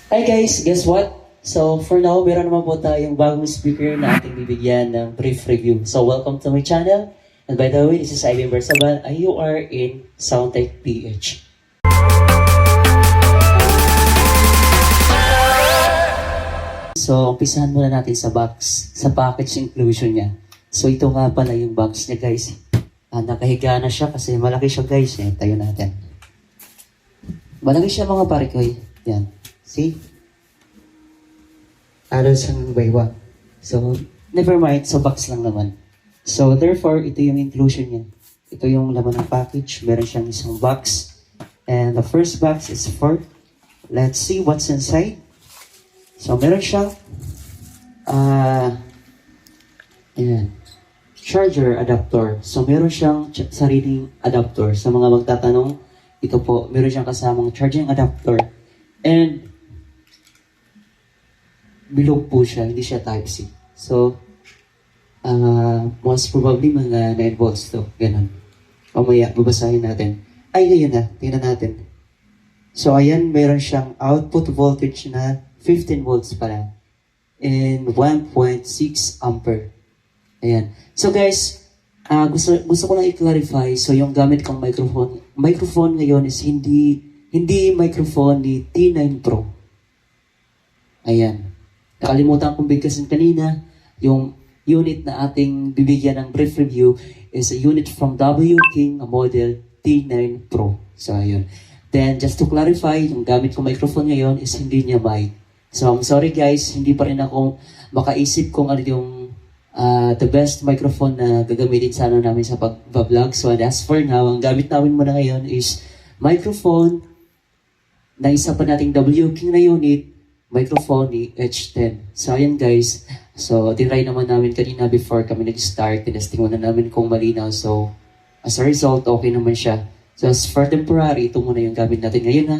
Hi guys, guess what? So for now, meron naman po tayong bagong speaker na ating bibigyan ng brief review. So welcome to my channel. And by the way, this is Ivan Bersaban and you are in Soundtech PH. So umpisahan muna natin sa box, sa package inclusion niya. So ito nga pala yung box niya guys. Nakahiga na siya kasi malaki siya guys. Tayo natin. Malaki siya mga parikoy. Yan. See? Alos hanggang baywa. So, never mind. So, box lang naman. So, therefore, ito yung inclusion niya. Ito yung laman ng package. Meron siyang isang box. And the first box is for, let's see what's inside. So, meron siyang, ayan, charger adapter. So, meron siyang sariling adapter. Sa mga magtatanong, ito po, meron siyang kasamang charging adapter. And, bilog po siya, hindi siya Type-C. So, most probably mga 9 volts to. Ganun. Mamaya, babasahin natin. Ay, ngayon na. Tingnan natin. So, ayan, meron siyang output voltage na 15 volts pala. And 1.6 ampere. Ayan. So, guys, gusto ko lang i-clarify. So, yung gamit kong microphone ngayon is hindi microphone ni T9 Pro. Ayan. Nakalimutan kong bigkasin kanina, yung unit na ating bibigyan ng brief review is a unit from W King model T9 Pro. So, ayun. Then, just to clarify, yung gamit kong microphone ngayon is hindi niya mic. So, I'm sorry guys, hindi pa rin ako makaisip kung ano yung the best microphone na gagamitin sana namin sa pag-vlog. So, and as for now, ang gamit namin muna ngayon is microphone na isa pa nating W King na unit, microphone ni H10. So, ayan guys. So, tinry naman namin kanina before kami nag-start. Tinesting muna namin kung malinaw. So, as a result, okay naman siya. So, as for temporary, ito muna yung gamit natin ngayon ha.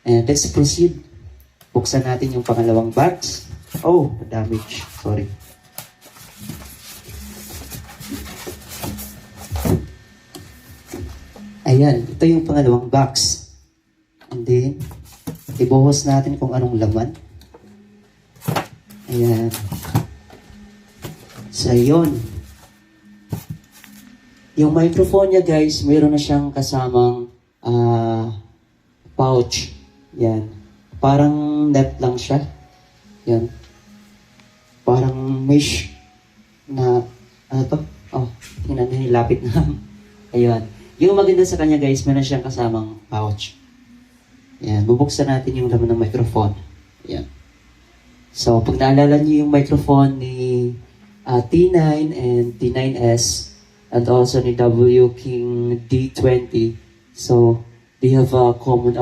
And let's proceed. Buksan natin yung pangalawang box. Oh, damage. Sorry. Ayan, ito yung pangalawang box. And then, ibuhos natin kung anong laman. Ayan. So, yun. Yung microphone niya, guys, meron na siyang kasamang pouch. Yan. Parang net lang siya. Yan. Parang mesh na, ano to? Oh, hinilapit na. Ayan. Yung maganda sa kanya, guys, meron siyang kasamang pouch. Yan, bubuksan natin yung laman ng microphone. Yan. So, pag naalala niyo yung microphone ni T9 and T9S and also ni W King D20, so, they have a common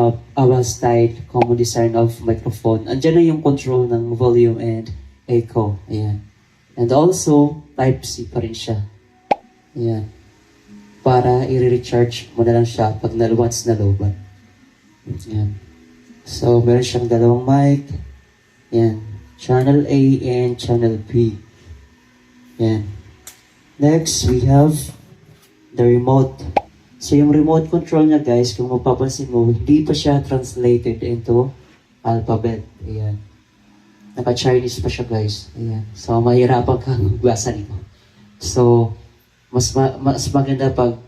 style, common design of microphone. Andiyan na yung control ng volume and echo. Ayan. And also, Type-C pa rin siya. Ayan. Para i-recharge mo na lang siya pag once na lobat. Yan. So, meron siyang dalawang mic. Yan. Channel A and Channel B. Yan. Next, we have the remote. So, yung remote control niya, guys, kung mapapansin mo, hindi pa siya translated into alphabet. Ayan. Naka-Chinese pa siya, guys. Ayan. So, mahirapan kang magbasa nito. So, mas maganda pag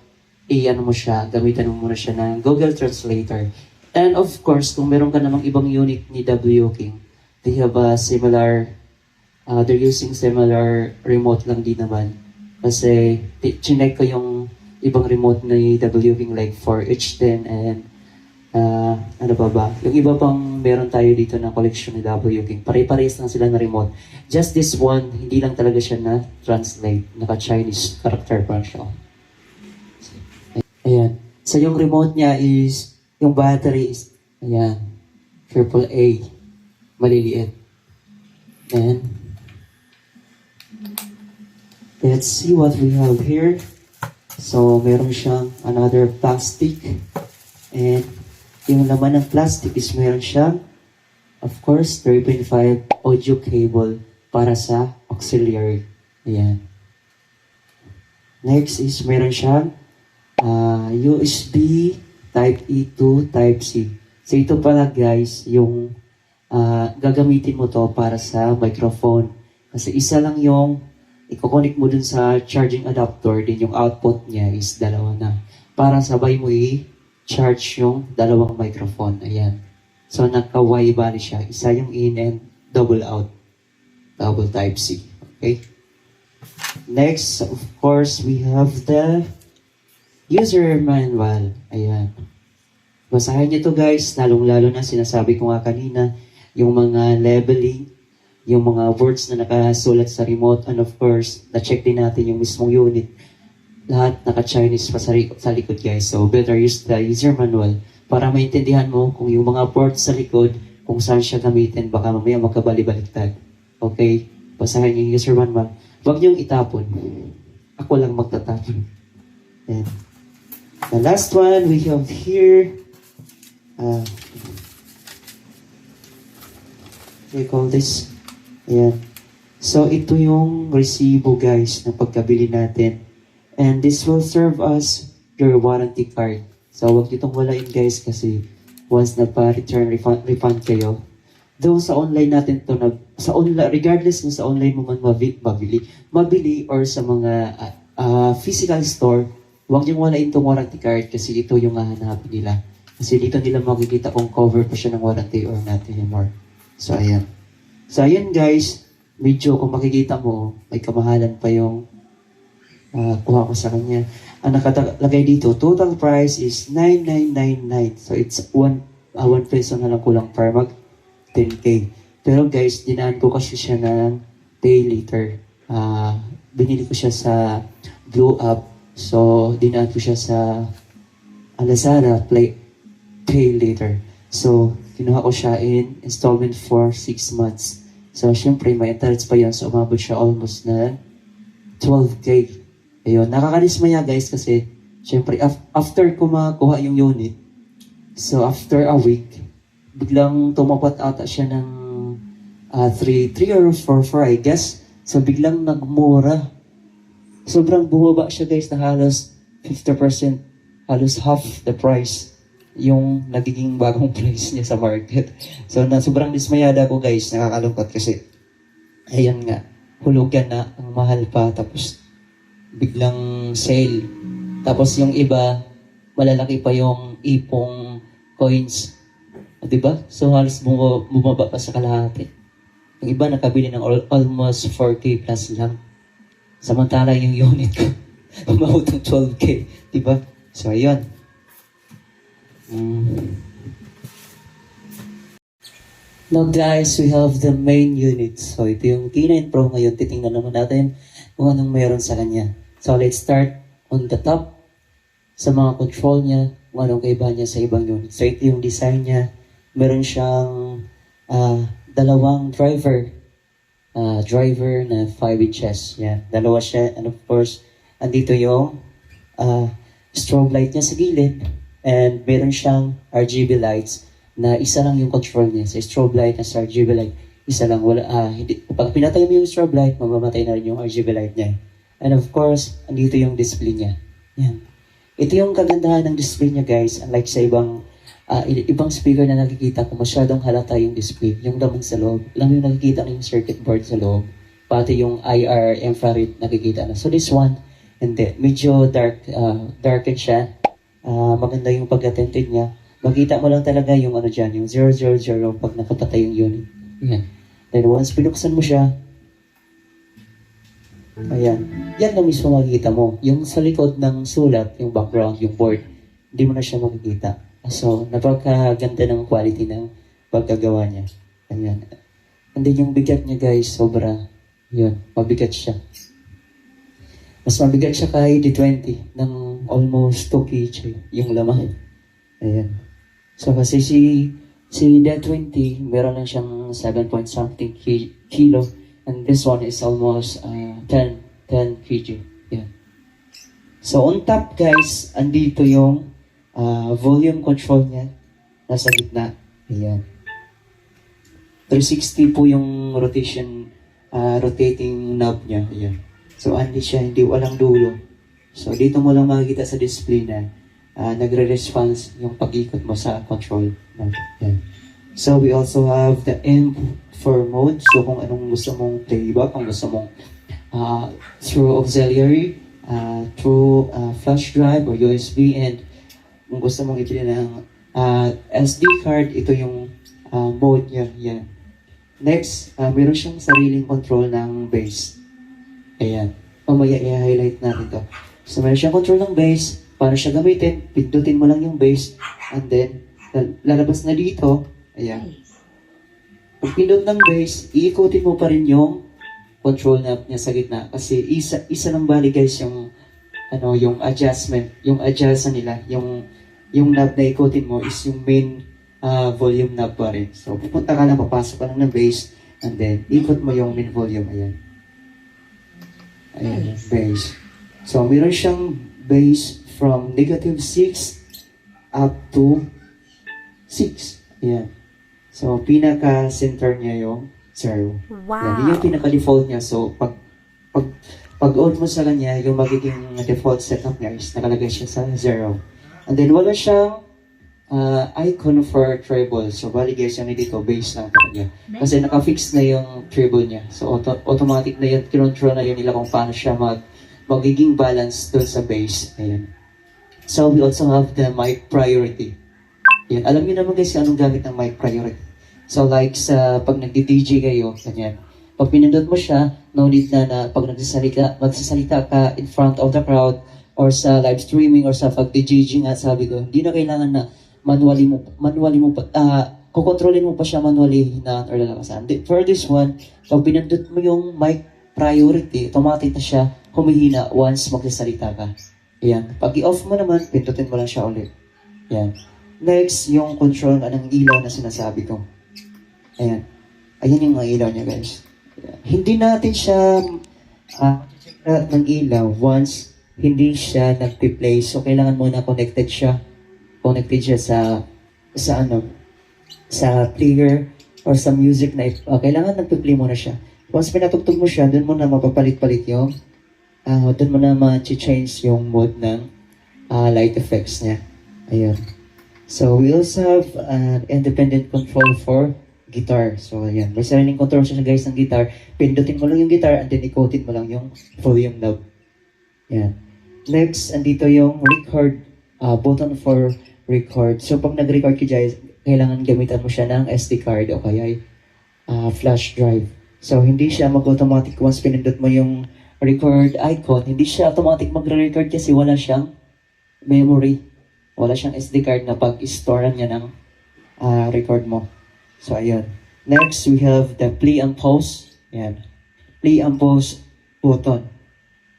i-ano mo siya, gamitan mo muna siya ng Google Translator. And of course, kung meron ka namang ibang unit ni W King, they have a similar, they're using similar remote lang din naman. Kasi, chinek ko yung ibang remote ni W King like for H10 and, ano ba? Yung iba pang meron tayo dito na collection ni W King. Pare-parehas lang sila na remote. Just this one, hindi lang talaga siya na-translate. Naka-Chinese character pa siya. Ayan. So, yung remote niya is, yung battery is, ayan, AAA. Maliliit. And, let's see what we have here. So, meron siyang another plastic. And, yung laman ng plastic is meron siyang, of course, 3.5 audio cable para sa auxiliary. Ayan. Next is meron siyang USB Type E to Type C. So ito pala guys, yung gagamitin mo to para sa microphone. Kasi isa lang yung i-connect mo dun sa charging adapter, din yung output niya is dalawa na. Para sabay mo i-charge yung dalawang microphone. Ayan. So, nagka-Y bali siya. Isa yung in and double out. Double type C. Okay? Next, of course, we have the user manual. Ayan. Basahin niyo to guys. Lalong-lalo na sinasabi ko nga kanina, yung mga labeling, yung mga words na nakasulat sa remote, and of course, na-check din natin yung mismong unit. Lahat naka-Chinese pa sa likod guys. So, better use the user manual para maintindihan mo kung yung mga ports sa likod, kung saan siya gamitin, baka mamaya magkabali-baliktad. Okay? Basahin yung user manual. Huwag niyong itapon. Ako lang magtatapon. And the last one we have here, we call this, ayan. So, ito yung resibo guys ng pagkabili natin. And this will serve as your warranty card. So, huwag itong walain guys kasi once nagpa-return refund kayo, though sa online natin to sa online, regardless kung sa online mo man mabili or sa mga physical store, huwag niyong walain itong warranty card kasi ito yung hahanapin nila. Kasi dito nila makikita kung cover pa siya ng warranty or not anymore. So, ayan. So, ayan guys, medyo kung makikita mo, may kamahalan pa yung kuha ko sa kanya. Ang nakalagay dito, total price is 9,999. So, it's 1 peso na lang kulang para mag 10K. Pero guys, dinaan ko kasi siya ng pay later. Binili ko siya sa Blue Up. So, dinaan ko siya sa Lazada pay later. So, kinuha ko siya in installment for 6 months. So, syempre, may interest pa yan. So, umabot siya almost na 12K. Ayun, nakakadismaya guys kasi, syempre, after ko makuha yung unit, so after a week, biglang tumapat ata siya ng 3 or 4, I guess. So, biglang nagmura. Sobrang bumaba siya guys na halos 50%, halos half the price yung nagiging bagong price niya sa market. So, sobrang dismayada ko guys, nakakalungkot kasi, ayan nga, hulugan na, ang mahal pa, tapos biglang sale. Tapos yung iba, malalaki pa yung ipong coins. Diba? So, halos bumaba pa sa kalahati. Yung iba nakabili ng almost 4K plus lang. Samantala yung unit ko, umabot ng 12K. Diba? So, ayun. Now guys, we have the main unit. So, ito yung K9 Pro ngayon. Titingnan naman natin kung anong meron sa kanya. So, let's start on the top. Sa mga control niya, kung anong kaiba niya sa ibang unit. So, ito yung design niya. Meron siyang dalawang driver na 5 inches. Yan. Dalawa siya. And of course, andito yung strobe light niya sa gilid. And meron siyang RGB lights na isa lang yung control niya. Sa strobe light at sa RGB light, isa lang. Pag pinatay mo yung strobe light, mamamatay na rin yung RGB light niya. And of course, andito yung display niya. Yan. Ito yung kagandahan ng display niya guys. Unlike sa ibang speaker na nakikita ko, masyadong halata yung display. Yung laman sa loob. Lang yung nakikita na yung circuit board sa loob. Pati yung IR, infrared nakikita na. So this one, hindi. Medyo darken siya. Maganda yung pag-attentive niya. Makita mo lang talaga yung dyan, yung 000 pag nakapatay yung unit. Yan. Then once pinuksan mo siya, ayan. Yan na mismo makikita mo. Yung sa likod ng sulat, yung background, yung board, hindi mo na siya makikita. So, napakaganda ng quality ng pagkagawa niya. Ayan. And then yung bigat niya guys, sobra. Yun, mabigat siya. Mas mabigat siya kay D20 ng almost 2 kg yung laman. Ayan. So kasi si D20, meron lang siyang 7 point something kilo. And this one is almost 10 kg. Ayan. So on top guys, andito yung volume control niya. Nasa gitna. Ayan. 360 po yung rotating knob niya. Ayan. So, hindi walang dulo. So, dito mo lang makikita sa display na nagre-response yung pag-ikot mo sa control. Yan. So we also have the M for mode. So kung anong gusto mong playback, kung gusto mong through auxiliary, through flash drive or USB, and kung gusto mong ipili ng SD card, ito yung mode niya. Yan. Next, meron siyang sariling control ng bass. Ayan. Mamaya i-highlight natin to. So meron siyang control ng bass. Paano siya gamitin? Pindutin mo lang yung bass. And then, lalabas na dito. Ayan. Pag pindot ng bass, iikutin mo pa rin yung control knob niya sa gitna. Kasi isa lang bali guys yung yung adjustment, yung adjustment nila, yung knob na ikutin mo is yung main volume knob pa rin. So, pupunta ka lang, papasok ka lang ng bass, and then, ikot mo yung main volume. Ayan. Ayan, bass. So, meron siyang bass from -6 up to 6. Ayan. So, pinaka-center niya yung 0. Wow. Ayan, yun yung pinaka-default niya. So, pag-on mo sa kanya, yung magiging default setup niya is nakalagay siya sa 0. And then, wala siyang icon for treble. So, bali guys, yan dito, bass lang talaga. Kasi naka-fix na yung treble niya. So, automatic na yun, kinontrol na yun nila kung paano siya magiging balance doon sa bass. Ayan. So, we also have the mic priority. Ayan. Alam niyo naman guys, anong gamit ng mic priority. So, like sa pag nag-DJ kayo, ganyan. Pag pinindot mo siya, no need na pag magsasalita ka in front of the crowd, or sa live streaming, or sa pag-DJing nga, sabi ko, hindi na kailangan na manually mo kukontrolin mo pa siya manually na or lalakasan. For this one, pag pinindot mo yung mic priority, automatic na siya humihina once magsasalita ka. Ayan. Pag i-off mo naman, pindutin mo lang siya ulit. Ayan. Next, yung control ng ilaw na sinasabi ko. Ayan. Ayan yung mga ilaw niya, guys. Ayan. Hindi natin siya check ng ilaw once hindi siya nagpi-play. So, kailangan muna connected siya sa player or sa music na kailangan nagpi-play muna siya. Once pinatugtog mo siya, doon mo na mapapalit-palit yung doon mo na ma-change yung mode ng light effects niya. Ayan. So, we also have an independent control for guitar. So, ayan. May sariling control siya guys ng guitar. Pindutin mo lang yung guitar and then ikotin mo lang yung volume knob. Ayan. Next, andito yung record button for record. So, pag nag-record ka guys, kailangan gamitan mo siya ng SD card o kaya flash drive. So, hindi siya mag-automatic once pinindot mo yung record icon. Hindi siya automatic magre-record kasi wala siyang memory. Wala siyang SD card na pag-store niya ng record mo. So, ayun. Next, we have the play and pause. Ayan. Play and pause button.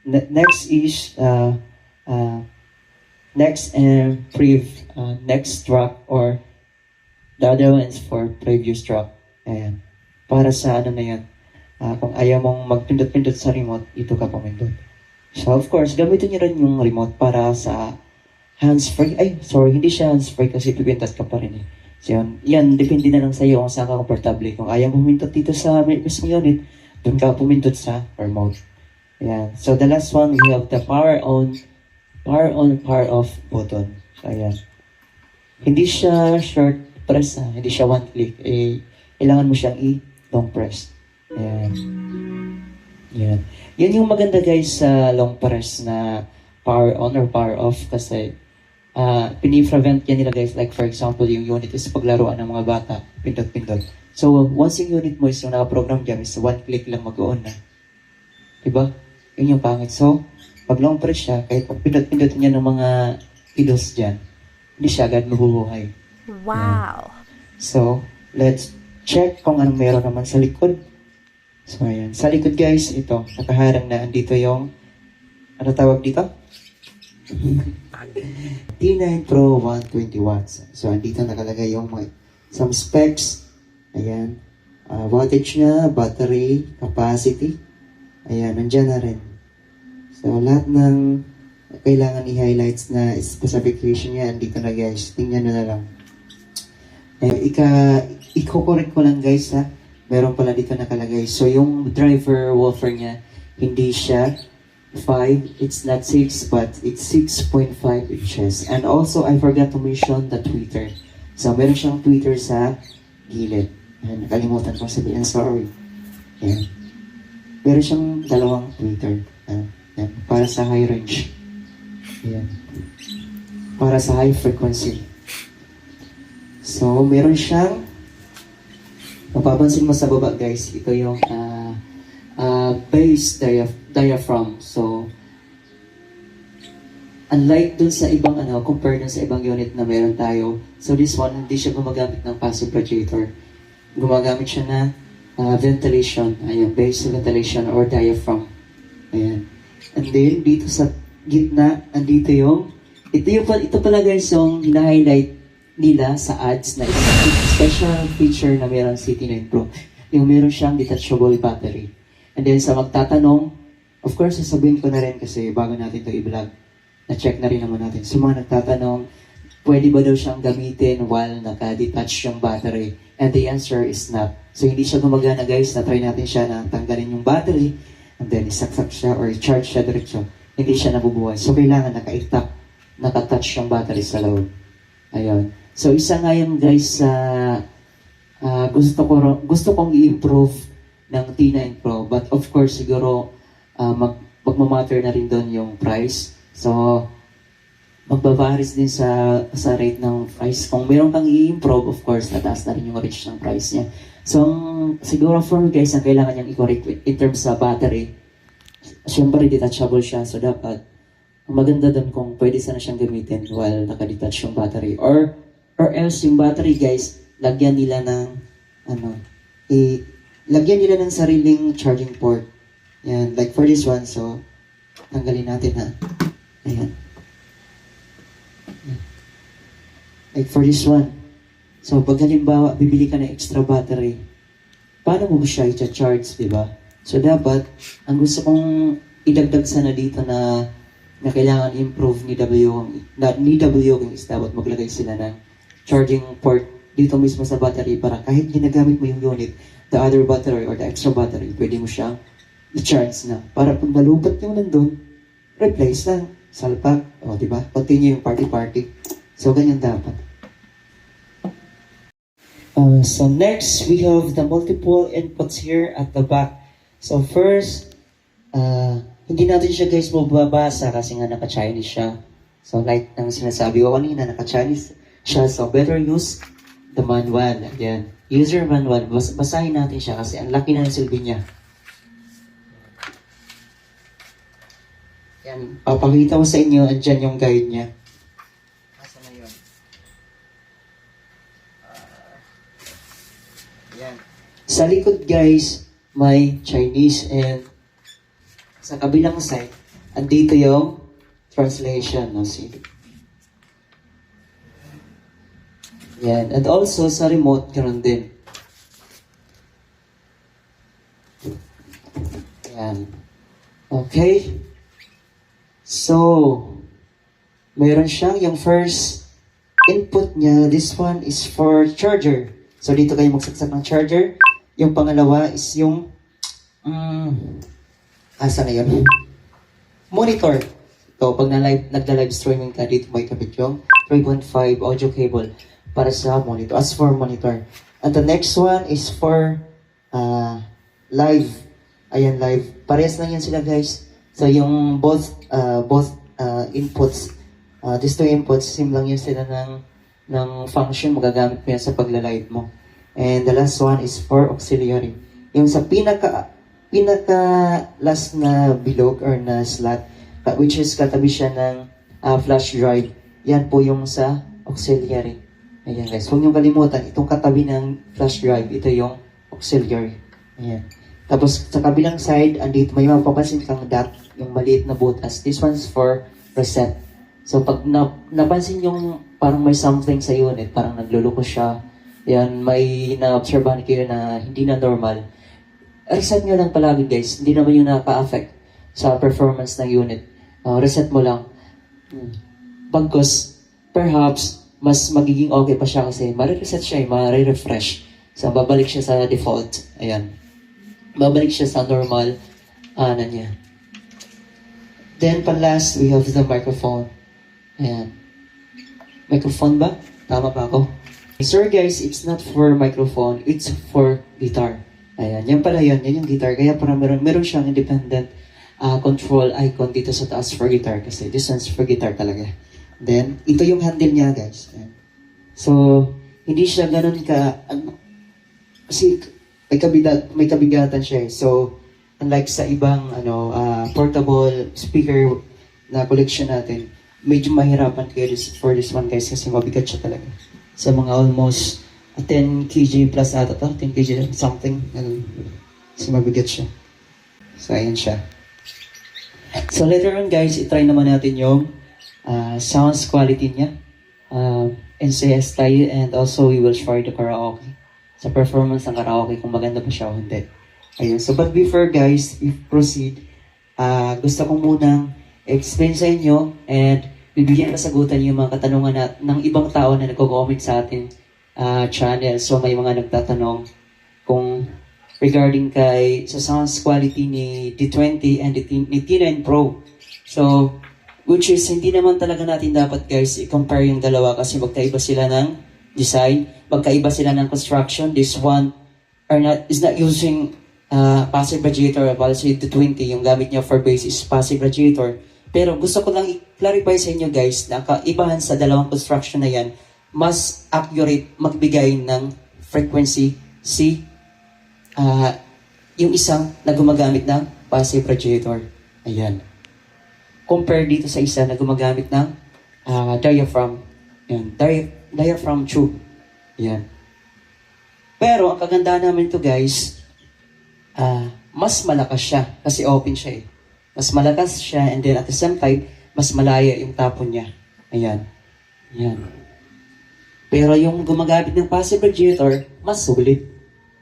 Next is next and next track, or the other one is for previous track. Ayan. Para sa ano na yan. Kung ayaw mong magpindot-pindot sa remote, ito ka pumindot. So, of course, gamitin niyo rin yung remote para sa hands-free. Ay, sorry, hindi siya hands-free kasi pipintat ka pa rin eh. So, yan, depende na lang sa iyo kung saan ka komportable. Kung ayaw pumindot dito sa mismo unit, doon ka pumindot sa remote. Ayan. So, the last one, we have the power on, power off button. So, ayan. Hindi siya short press, hindi siya one click. Kailangan mo siyang i-long press. Ayan. Ayan. Yan yung maganda guys sa long press na power on or power off kasi pini-prevent yan nila guys. Like for example, yung unit is paglaruan ng mga bata. Pindot-pindot. So, once yung unit mo is yung naka-program dyan is one click lang mag-on na. Diba? Yun yung pangit. So, pag long press siya, kahit pag pindot-pindot niya ng mga kiddos dyan, hindi siya agad mabubuhay. Wow! So, let's check kung anong meron naman sa likod. So, ayan. Sa likod guys, ito, nakaharang na andito yung, ano tawag dito? T9 Pro 120 watts. So, andito nakalagay yung some specs. Ayan. Wattage niya, battery, capacity. Ayan, nandyan na rin. So, lahat ng kailangan i-highlights na specification niya, andito na guys. Tingnan nyo na lang. Iko-correct ko lang guys ha. Meron pala dito nakalagay. So, yung driver woofer niya, hindi siya 5, it's not 6, but it's 6.5 inches. And also, I forgot to mention the tweeter. So, meron siyang tweeter sa gilid. Ayan, nakalimutan kong sabihin, sorry. Ayan. Meron siyang dalawang tweeter. Ayan, para sa high range. Ayan. Para sa high frequency. So, meron siyang, mapapansin mo sa baba guys, ito yung base diaphragm. So, unlike dun sa ibang compared dun sa ibang unit na meron tayo, so this one, hindi siya gumagamit ng passive radiator. Gumagamit siya na ventilation, ayun, base ventilation or diaphragm. Ayan. And then, dito sa gitna, andito ito pala guys yung hina-highlight nila sa ads na special feature na meron CT9 Pro. Yung meron siyang detachable battery. And then sa magtatanong, of course, sasabihin ko na rin kasi bago natin ito i-vlog, na-check na rin naman natin. So mga nagtatanong, pwede ba daw siyang gamitin while naka-detach yung battery? And the answer is not. So hindi siya gumagana guys, na-try natin siya na tanggalin yung battery, and then isaksak siya or i-charge siya diretso. Hindi siya nabubuhay. So kailangan naka-touch yung battery sa loob. Ayun. So isa nga yung guys sa gusto kong i-improve ng T9 Pro, but of course siguro magmamatter na rin doon yung price. So magbabaris din sa rate ng price. Kung meron kang i-improve, of course tataas na rin yung reach ng price niya. So siguro for guys ang kailangan niyang i-correct in terms sa battery, syempre detachable siya, so dapat maganda doon kung pwede sana siyang gamitin while naka-detach yung battery, or else yung battery guys, lagyan nila ng lagyan nila ng sariling charging port. Yan, like for this one, so tanggalin natin ha. Ayan. Like for this one. So pag halimbawa, bibili ka ng extra battery, paano mo siya i-charge, di ba? So dapat, ang gusto kong idagdag sana dito na kailangan improve ni WO is dapat maglagay sila ng charging port dito mismo sa battery para kahit ginagamit mo yung unit, the other battery or the extra battery, pwede mo siyang i-charge na. Para pag nalupat yung nandun, replace lang, salpak, o diba? Continue yung party-party. So ganyan dapat. So next, we have the multiple inputs here at the back. So first, hindi natin siya guys mababasa kasi nga naka-Chinese siya. So like ang sinasabi ko kanina, naka-Chinese siya. So better use the manual. Again, user manual. Basahin natin siya kasi ang laki na ng silbi niya. Yan. Papakita ko sa inyo, andyan yung guide niya. Asa na yun? Yan. Sa likod guys, may Chinese, and sa kabilang side, andito yung translation. No? See? Yan. And also, sa remote, ganoon din. Yan. Okay. So, meron siyang yung first input niya. This one is for charger. So, dito kayo magsaksak ng charger. Yung pangalawa is yung asa na yun? Monitor. So, pag nagda-live streaming ka, dito may kapit yung 3.5 audio cable para sa monitor. As for monitor. And the next one is for live. Ayan, live. Parehas lang yan sila, guys. So, yung both inputs, these two inputs, same lang yun sila ng function. Magagamit mo yan sa pagla-live mo. And the last one is for auxiliary. Yung sa pinaka last na bilog or na slot, which is katabi siya ng flash drive. Yan po yung sa auxiliary. Ayan guys, huwag niyong kalimutan, itong katabi ng flash drive, ito yung auxiliary. Ayan. Tapos sa kabilang side, andito may mapapansin kang dot, yung maliit na butas. This one's for reset. So pag napansin yung parang may something sa unit, parang nagluluko siya, yan, may na-obserbahan kayo na hindi na normal, reset nyo lang palagi guys. Hindi naman yung nakaka-affect sa performance ng unit. Reset mo lang. Bagkus, perhaps, mas magiging okay pa siya kasi marireset siya, marirefresh. So, babalik siya sa default. Ayan. Babalik siya sa normal niya. Then, last, we have the microphone. Ayan. Microphone ba? Tama ba ako? Sorry guys, it's not for microphone, it's for guitar. Ayan, yan pala yun, yan yung guitar. Kaya parang meron siyang independent control icon dito sa taas for guitar kasi this one's for guitar talaga. Then, ito yung handle niya guys. Ayan. So, hindi siya ganun kasi may kabigatan siya eh. So, unlike sa ibang portable speaker na collection natin, medyo mahirapan kayo for this one guys kasi mabigat siya talaga. Sa mga almost 10 kg plus ata to, 10 kg something. Kasi mabigat siya. So, ayan siya. So, later on guys, itry naman natin yung sounds quality niya. NCS tayo and also we will try the karaoke. Sa performance ng karaoke, kung maganda pa siya o hindi. Ayun. So, but before guys, we proceed, gusto ko munang explain sa inyo and bibigyan kasagutan yung mga katanungan ng ibang tao na nagko-comment sa ating channel. So, may mga nagtatanong kung regarding sa sounds quality ni D20 and ni T9 Pro. So, which is hindi naman talaga natin dapat guys i-compare yung dalawa kasi magkaiba sila ng design, magkaiba sila ng construction. This one is not using passive radiator, while si D20 yung gamit niya for bass is passive radiator. Pero gusto ko lang i-clarify sa inyo guys na kaibahan sa dalawang construction na yan, mas accurate magbigay ng frequency yung isang na gumagamit ng passive radiator. Ayan. Compare dito sa isa na gumagamit ng diaphragm. Ayan. Diaphragm tube. Ayan. Pero ang kagandahan namin to guys, mas malakas siya kasi open siya eh. Mas malakas siya and then at the same time, mas malaya yung tapon niya. Ayan. Ayan. Pero yung gumagamit ng passive radiator, mas sulit.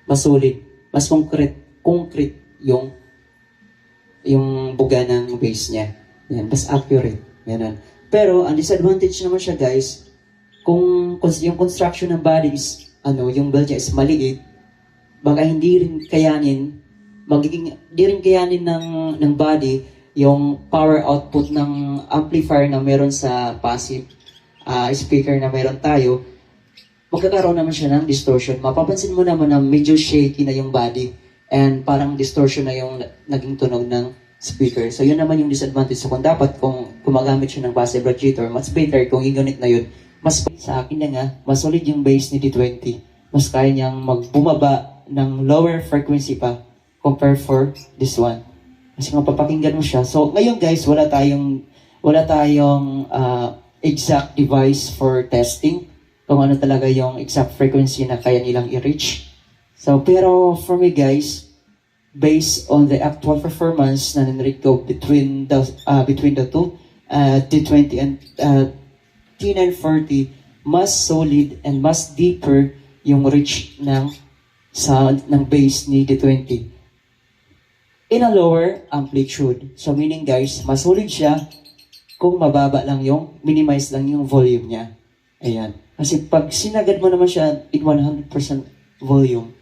Mas sulit. Mas concrete yung buga ng bass niya. Ayan. Mas accurate. Ayan. Pero ang disadvantage naman siya guys, kung yung construction ng body is, yung bell niya is maliit, baka hindi rin kayanin ng body yung power output ng amplifier na meron sa passive speaker na meron tayo, magkakaroon naman siya ng distortion. Mapapansin mo naman na medyo shaky na yung body and parang distortion na yung naging tunog ng speaker. So yun naman yung disadvantage. So kung gumagamit siya ng passive radiator, mas better kung i-unit na yun. Mas sa akin na nga, mas solid yung bass ni D20. Mas kaya niyang bumaba ng lower frequency pa compare for this one. Kasi mapapakinggan mo siya. So, ngayon guys, wala tayong exact device for testing kung ano talaga yung exact frequency na kaya nilang i-reach. So, pero for me guys, based on the actual performance na narinig ko between the two, T20 and T940, mas solid and mas deeper yung reach ng sound ng bass ni D20 in a lower amplitude. So meaning guys, mas solid siya kung mababa lang minimize lang yung volume niya. Ayan. Kasi pag sinagad mo naman siya in 100% volume,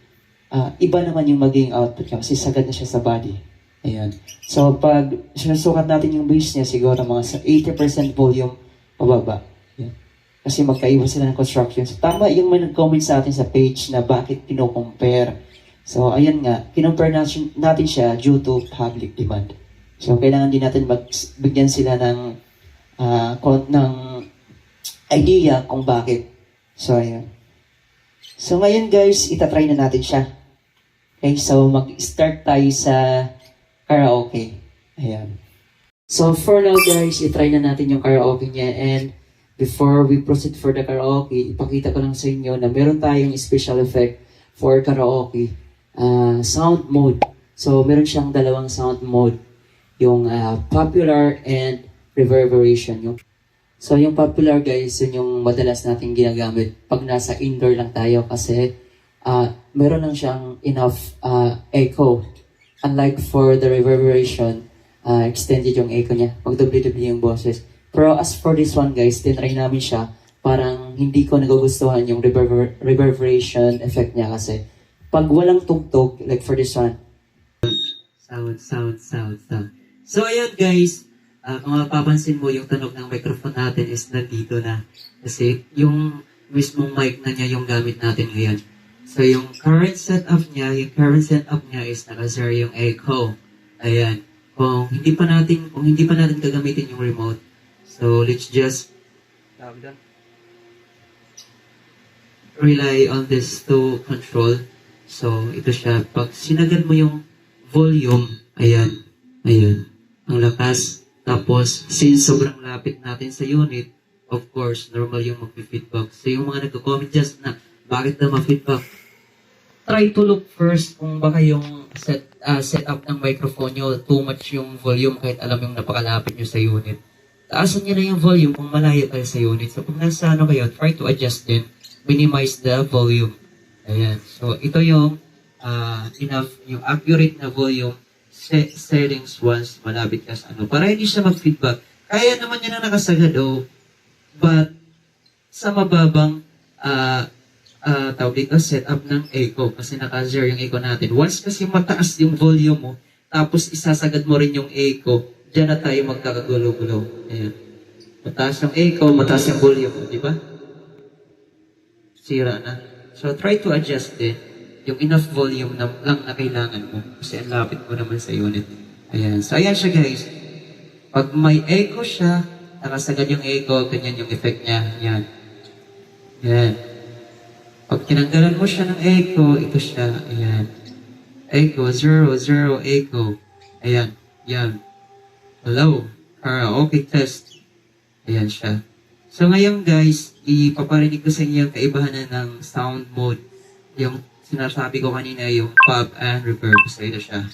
iba naman yung maging output niya kasi sagad na siya sa body. Ayan. So pag sinusukat natin yung bass niya, siguro mga sa 80% volume pababa. Ayan. Kasi magkaiba sila ng construction. So tama yung may nag-comment sa atin sa page na bakit kino-compare. So, ayan nga, kinompare natin siya due to public demand. So, kailangan din natin bigyan sila ng idea kung bakit. So, ayan. So, ngayon guys, itatry na natin siya. Okay, so mag-start tayo sa karaoke. Ayan. So, for now guys, itry na natin yung karaoke niya. And before we proceed for the karaoke, ipakita ko lang sa inyo na meron tayong special effect for karaoke. Sound mode. So, meron siyang dalawang sound mode. Yung popular and reverberation. So, yung popular guys, yun yung madalas natin ginagamit pag nasa indoor lang tayo kasi meron lang siyang enough echo. Unlike for the reverberation, extended yung echo niya. Pag-doble-doble yung boses. Pero as for this one guys, tinry namin siya. Parang hindi ko nagugustuhan yung reverberation effect niya kasi pag walang tugtog, like for this one, sound. So, ayun guys, kung mapapansin mo, yung tunog ng microphone natin is nandito na. Kasi yung mismong mic na niya yung gamit natin ngayon. So, yung current setup niya is naka-zero yung echo. Ayan. Kung hindi pa natin gagamitin yung remote, so let's just rely on this to control. So, ito siya. Pag sinagad mo yung volume, ayan, ang lakas. Tapos, since sobrang lapit natin sa unit, of course, normal yung mag-feedback. So, yung mga nagko-comment just na, bakit na ma-feedback? Try to look first kung baka yung setup ng microphone nyo, too much yung volume kahit alam yung napakalapit nyo sa unit. Taasan nyo na yung volume kung malayo kayo sa unit. So, kung nasa kayo, try to adjust din. Minimize the volume. Ayan. So, ito yung yung accurate na volume settings once malapit ka sa ano. Para hindi siya mag-feedback. Kaya naman niya na nakasagad, but sa mababang tawag dito, setup ng echo. Kasi naka-zero yung echo natin. Once kasi mataas yung volume mo, tapos isasagad mo rin yung echo, dyan na tayo magkakagulo-gulo. Ayan. Mataas yung echo, mataas yung volume mo, di ba? Sira na. So, try to adjust din yung enough volume na lang na kailangan mo. Kasi ang lapit mo naman sa unit. Ayan. So, ayan siya guys. Pag may echo siya, nakasagad yung echo, ganyan yung effect niya. Ayan. Ayan. Pag tinanggalan mo siya ng echo, ito siya. Ayan. Echo, 0, 0, echo. Ayan. Yan. Hello. Okay, test. Ayan siya. So ngayon guys, ipaparinig ko sa inyo yung kaibahan na ng sound mode. Yung sinasabi ko kanina, yung pop and reverb. So ito siya.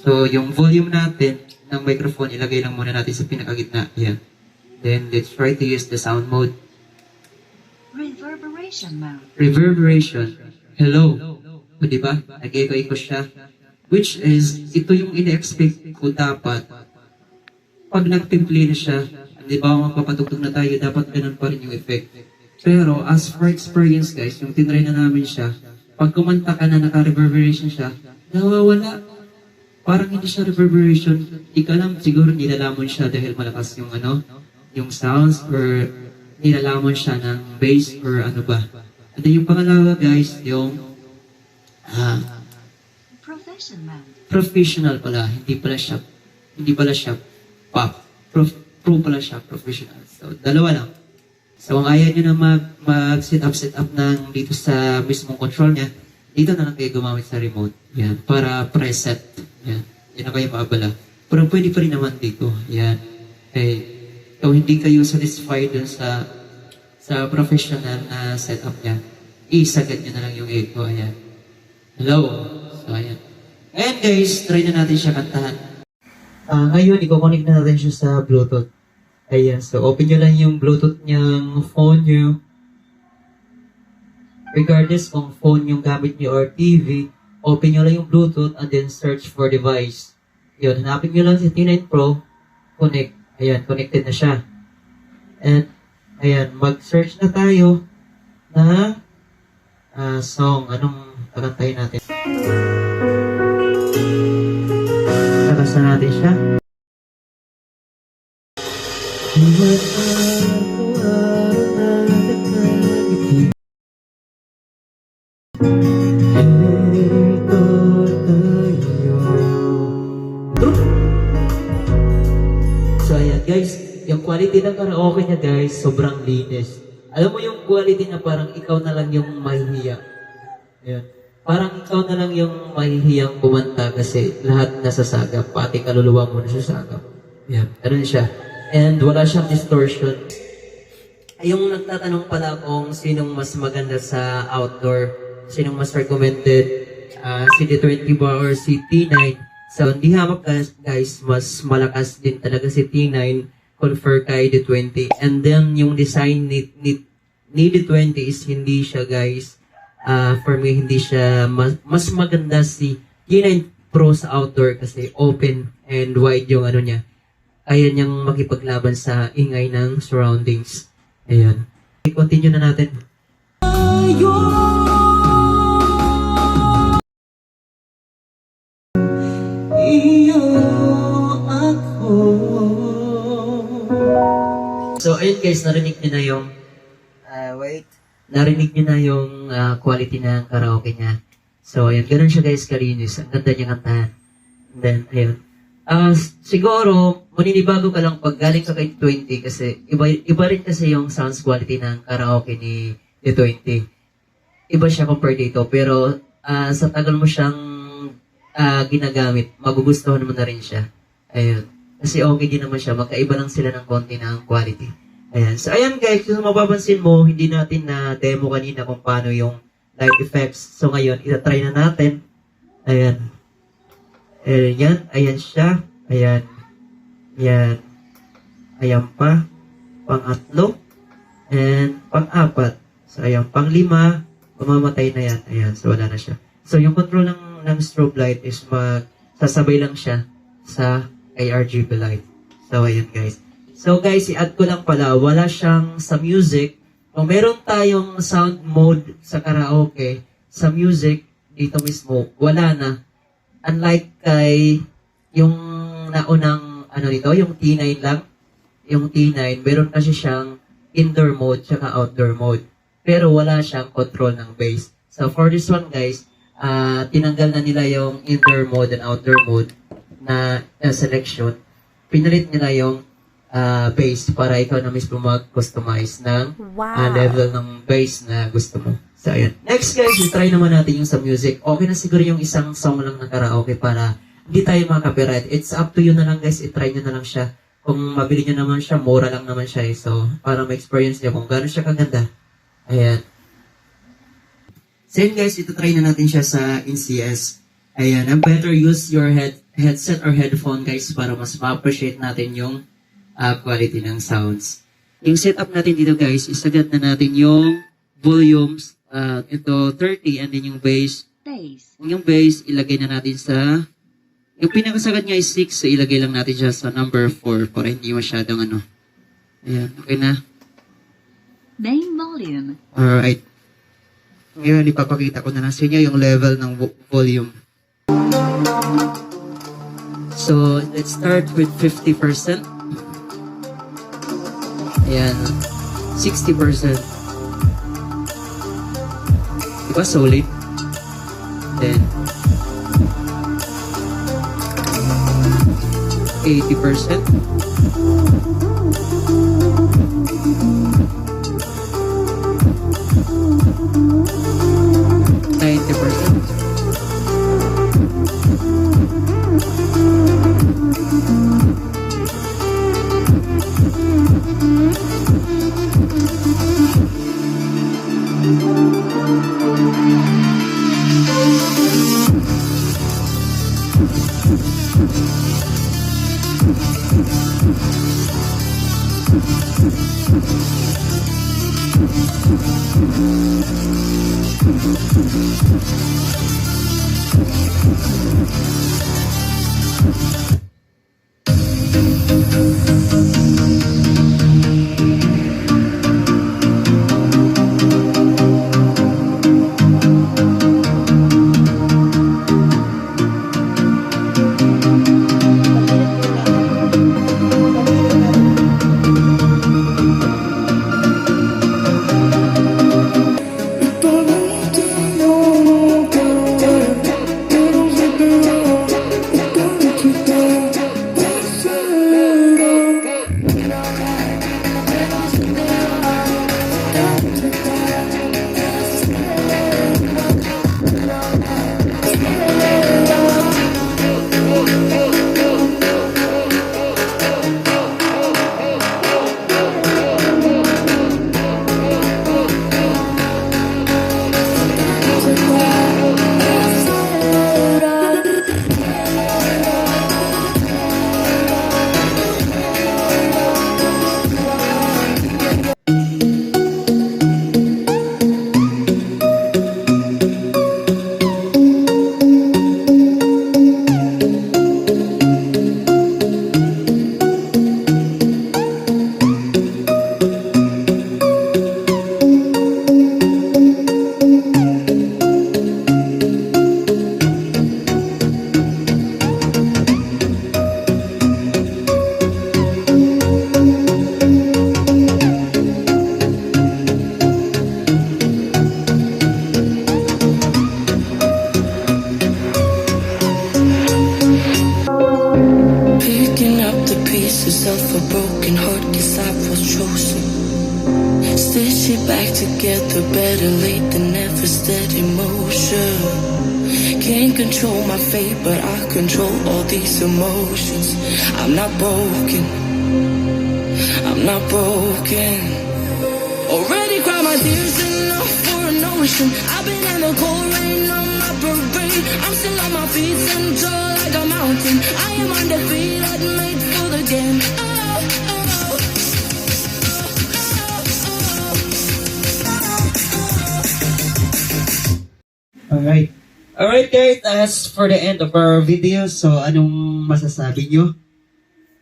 So yung volume natin ng microphone, ilagay lang muna natin sa pinakagitna. Ayan. Then let's try to use the sound mode. Reverberation mode. Reverberation. Hello. O diba? Nag-echo-echo siya. Which is, ito yung ina-expect ko dapat. Pag nag-play na siya, di ba magpapatugtog na tayo, dapat ganun pa rin yung effect. Pero as for experience guys, yung tinry na namin siya, pag kumanta ka na naka-reverberation siya, nawawala. Parang hindi siya reverberation. Di ka alam, siguro nilalamon siya dahil malakas yung yung sounds or nilalamon siya ng bass or ano ba. At yung pangalawa guys, yung Profession mode. professional pala, hindi pala siya pop. Pro pala siya, professional. So, dalawa lang. So, kung ayaw nyo na mag-set up ng dito sa mismong control niya, dito na lang kayo gumamit sa remote. Yan, para preset. Yan, yan na kayo maabala. Pero pwede pa rin naman dito. Yan. Okay. Kung hindi kayo satisfied dun sa professional na setup niya, isagad nyo na lang yung echo. Ayan. Hello. So, ayan. Ayan guys, try na natin siya kantahan. Ngayon, i-connect na natin siya sa Bluetooth. Ayan, so open nyo lang yung Bluetooth niyang phone nyo. Regardless kung phone yung gamit nyo or TV, open nyo lang yung Bluetooth and then search for device. Yun, hanapin nyo lang si T9 Pro, connect. Ayan, connected na siya. And, ayan, mag-search na tayo na song. Anong kakantahin natin? Kakasa natin siya. So ayan guys, yung quality ng karaoke niya guys, sobrang linis. Alam mo yung quality na parang ikaw na lang yung mahihiya. Ayan. Parang ikaw na lang yung mahihiyang kumanta kasi lahat nasasagap, pati kaluluwa mo nasasagap. Ayan, ganun siya. And wala siyang distortion. Yung nagtatanong pala kung sinong mas maganda sa outdoor, sinong mas recommended, si D20 ba or si T9. So, hindi hamak guys, mas malakas din talaga si T9 confer kay D20. And then, yung design ni D20 is hindi siya guys, for me, hindi siya, mas maganda si T9 Pro sa outdoor kasi open and wide yung ano niya. Kaya niyang makipaglaban sa ingay ng surroundings. Ayan. I-continue na natin. So, ayun guys, narinig niyo na yung narinig niyo na yung quality ng karaoke niya. So, ayun, ganun siya guys, kalinis. Ang ganda niya kantahan. And then, ayun. Siguro, maninibago ka lang pag galing ka kay 20 kasi iba rin kasi yung sounds quality ng karaoke ni 20. Iba siya compared dito. Pero, sa tagal mo siyang ginagamit, magugustuhan mo na rin siya. Ayun. Kasi okay din naman siya. Magkaiba lang sila ng konti ng quality. Ayan. So, ayan guys, kung mapapansin mo, hindi natin na demo kanina kung paano yung light effects. So, ngayon, itatry na natin. Ayan. Ayan. Ayan siya. Ayan. Ayan. Ayan pa. Pang-atlo. And pang-apat. So, ayan. Pang-lima. Mamamatay na yan. Ayan. So, wala na siya. So, yung control ng strobe light is sasabay lang siya sa ARGB light. So, ayan guys. So, guys, i-add ko lang pala. Wala siyang sa music. Kung meron tayong sound mode sa karaoke, sa music, dito mismo, wala na. Unlike kay yung naunang, dito, yung T9 lang. Yung T9, meron kasi siyang indoor mode tsaka outdoor mode. Pero wala siyang control ng bass. So, for this one, guys, tinanggal na nila yung indoor mode and outdoor mode na selection. Pinalit nila yung bass para ikaw na mismo mag-customize ng level ng bass na gusto mo. So, ayan. Next, guys, try naman natin yung sa music. Okay na siguro yung isang song lang ng karaoke para hindi tayo maka-copyright. It's up to you na lang, guys. I-try nyo na lang siya. Kung mabili nyo naman siya, mura lang naman siya. So, para ma-experience nyo kung gano'n siya kaganda. Ayan. So, yun, guys, ito-try na natin siya sa NCS. Ayan. And better use your headset or headphone, guys, para mas ma-appreciate natin yung quality ng sounds. Yung setup natin dito, guys, isagad na natin yung volumes. Ito, 30, and then yung bass. Yung bass, ilagay na natin sa... Yung pinakasagad niya is 6, so ilagay lang natin siya sa number 4 para hindi masyadong Ayan, okay na. Main volume. Alright. Ngayon, ipapakita ko na lang sa inyo yung level ng volume. So, let's start with 50%. Ayan. 60%. Diba solid? Then, 80%. 90%. back together, better late than never, steady motion. Can't control my fate, but I control all these emotions. I'm not broken, I'm not broken. Already cried my tears enough for an ocean. I've been in the cold rain on my parade. I'm still on my feet and tall like a mountain. I am undefeated, made for the game. Alright. Alright guys, as for the end of our video, so anong masasabi nyo?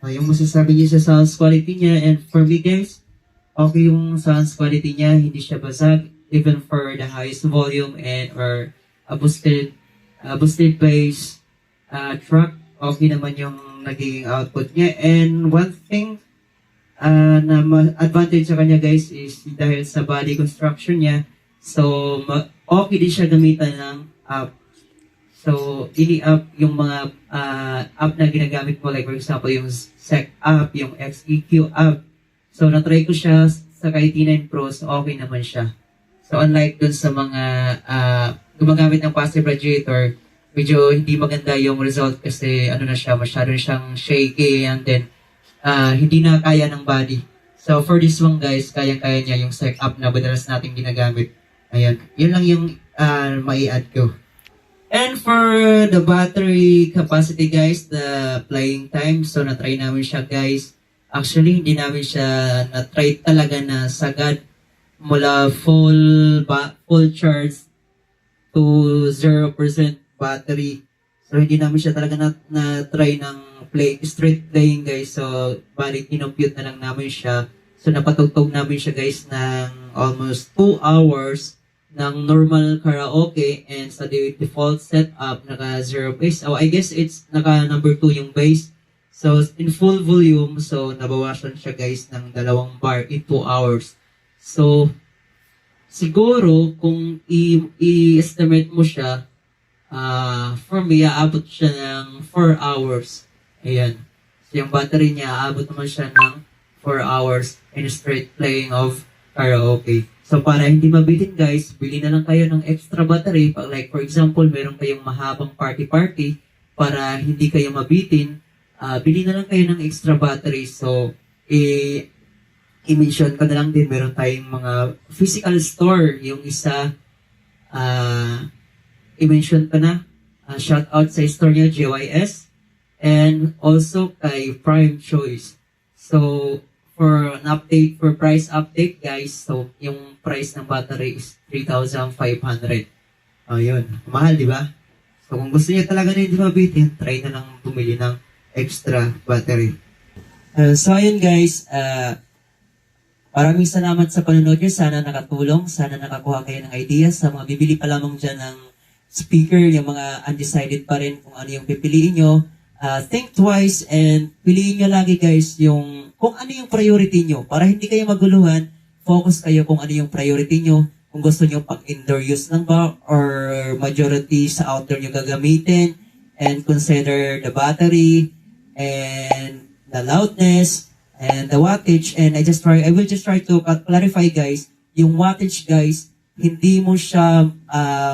Yung masasabi nyo sa sound quality niya, and for me guys, okay yung sound quality niya, hindi siya basag, even for the highest volume and or a boosted bass track, okay naman yung naging output niya. And one thing na advantage sa kanya guys is dahil sa body construction niya, so okay din siya gamitan ng app. So, ini-app yung mga app na ginagamit mo, like for example, yung SEC app, yung XEQ app. So, na-try ko siya sa K-T9 Pro, so okay naman siya. So, unlike dun sa mga gumagamit ng passive radiator, medyo hindi maganda yung result kasi ano na siya, masyado na siyang shaky, and then hindi na kaya ng body. So, for this one guys, kaya-kaya niya yung SEC app na madalas natin ginagamit. Ayan, yun lang yung mai-add ko. And for the battery capacity guys, the playing time, so na-try namin siya guys. Actually, hindi namin siya na-try talaga na sagad mula full charge to 0% battery. So, hindi namin siya talaga na-try ng straight playing guys. So, bali, kinompute na lang namin siya. So, napatugtog namin siya guys ng almost 2 hours ng normal karaoke, and sa default setup, naka 0 bass. So, I guess it's naka number 2 yung bass. So, in full volume, so, nabawasan siya guys ng 2 bar in 2 hours. So, siguro, kung i-estimate mo siya, for me, aabot siya ng 4 hours. Ayan. So, yung battery niya, aabot naman siya ng 4 hours in straight playing of karaoke. So, para hindi mabitin guys, bili na lang kayo ng extra battery. Like, for example, meron kayong mahabang party-party, para hindi kayo mabitin, bili na lang kayo ng extra battery. So, i-mention ko na lang din, meron tayong mga physical store. Yung isa, i-mention ko na, shout out sa store niya, JYS, and also kay Prime Choice. So, for an update, for price update guys, so yung price ng battery is 3,500. Oh, yun. Mahal, di ba? So, kung gusto niyo talaga na hindi mabitin, try na lang bumili ng extra battery. So, ayun guys, maraming salamat sa panonood niyo. Sana nakatulong, sana nakakuha kayo ng ideas sa mga bibili pa lamang dyan ng speaker, yung mga undecided pa rin kung ano yung pipiliin nyo. Think twice and piliin nyo lagi guys yung kung ano yung priority nyo. Para hindi kayo maguluhan, focus kayo kung ano yung priority nyo. Kung gusto nyo pang indoor use lang ba or majority sa outdoor nyo gagamitin, and consider the battery and the loudness and the wattage. And I will just try to clarify guys, yung wattage guys, hindi mo siya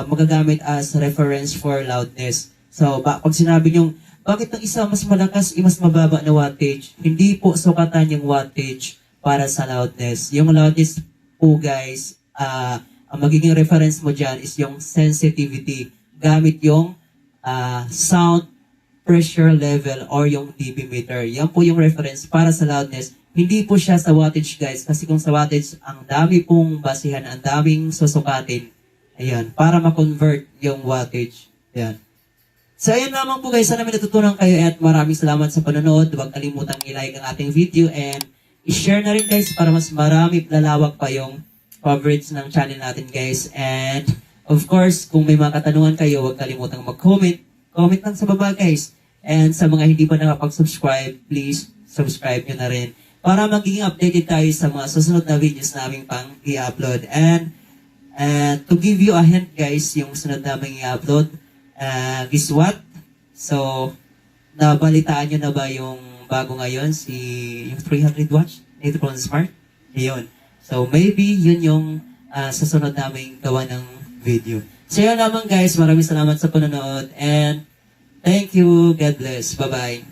magagamit as reference for loudness. So, pag sinabi nyo, bakit ang isa mas malakas, mas mababa na wattage? Hindi po sukatan yung wattage para sa loudness. Yung loudness po guys, ang magiging reference mo dyan is yung sensitivity. Gamit yung sound pressure level or yung dB meter. Yan po yung reference para sa loudness. Hindi po siya sa wattage guys. Kasi kung sa wattage, ang dami pong basihan, ang daming susukatin. Ayan, para ma-convert yung wattage. Ayan. So, ayan lamang po guys. Sana may natutunan kayo at maraming salamat sa panonood. Huwag kalimutang i-like ang ating video and i-share na rin guys para mas marami lalawak pa yung coverage ng channel natin guys. And of course, kung may mga katanungan kayo, huwag kalimutang mag-comment. Comment lang sa baba guys. And sa mga hindi pa nakapag-subscribe, please subscribe nyo na rin para magiging updated tayo sa mga susunod na videos namin pang i-upload. And to give you a hint guys, yung sunod namin i-upload, guess what? So, nabalitaan nyo na ba yung bago ngayon, yung 300 watts, Natron Smart? Ayun. So, maybe yun yung sa sunod naming gawa ng video. So yun lamang guys, maraming salamat sa panonood and thank you, God bless, bye-bye.